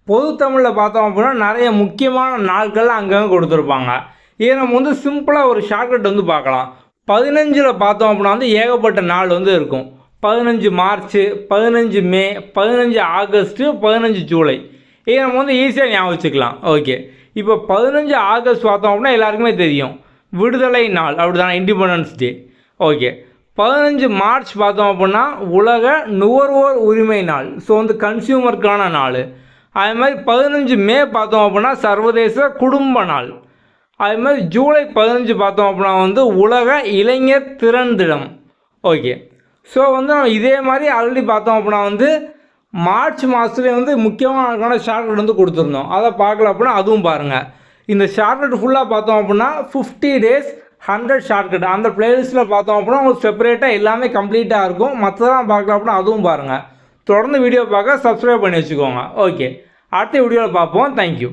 பொது தமிழில் பார்த்தோம் அப்படின்னா நிறைய முக்கியமான நாட்கள் அங்கங்கே கொடுத்துருப்பாங்க. இதை நம்ம வந்து சிம்பிளாக ஒரு ஷார்ட்கட் வந்து பார்க்கலாம். 15 பார்த்தோம் அப்படின்னா வந்து ஏகப்பட்ட நாள் வந்து இருக்கும். 15 மார்ச், 15 மே, 15 ஆகஸ்ட்டு, 15 ஜூலை. இதை நம்ம வந்து ஈஸியாக ஞாபகம் வச்சுக்கலாம். ஓகே, இப்போ 15 ஆகஸ்ட் பார்த்தோம் அப்படின்னா எல்லாருக்குமே தெரியும், விடுதலை நாள், அப்படி தானே, இண்டிபெண்டன்ஸ் டே. ஓகே, 15 மார்ச் பார்த்தோம் அப்படின்னா உலக நுகர்வோர் உரிமை நாள். ஸோ வந்து கன்சியூமருக்கான நாள். அதே மாதிரி 15 மே பார்த்தோம் அப்படின்னா சர்வதேச குடும்ப நாள். அதே மாதிரி ஜூலை 15 பார்த்தோம் அப்படின்னா வந்து உலக இளைஞர் திறன் தினம். ஓகே, ஸோ வந்து நம்ம இதே மாதிரி ஆல்ரெடி பார்த்தோம் அப்படின்னா வந்து மார்ச் மாதத்துலேயே வந்து முக்கியமான ஷார்ட்கட் வந்து கொடுத்துருந்தோம். அதை பார்க்கல அப்படின்னா அதுவும் பாருங்கள். இந்த ஷார்ட்கட் ஃபுல்லாக பார்த்தோம் அப்படின்னா 50 days 100 ஷார்ட்கட் அந்த பிளேலிஸ்ட்டில் பார்த்தோம் அப்படின்னா உங்களுக்கு செப்பரேட்டாக எல்லாமே கம்ப்ளீட்டாக இருக்கும். மற்றதெல்லாம் பார்க்கல அப்படின்னா அதுவும் பாருங்கள். தொடர்ந்து வீடியோ பார்க்க சப்ஸ்கிரைப் பண்ணி வச்சுக்கோங்க. ஓகே, அடுத்த வீடியோவில் பார்ப்போம். தேங்க்யூ.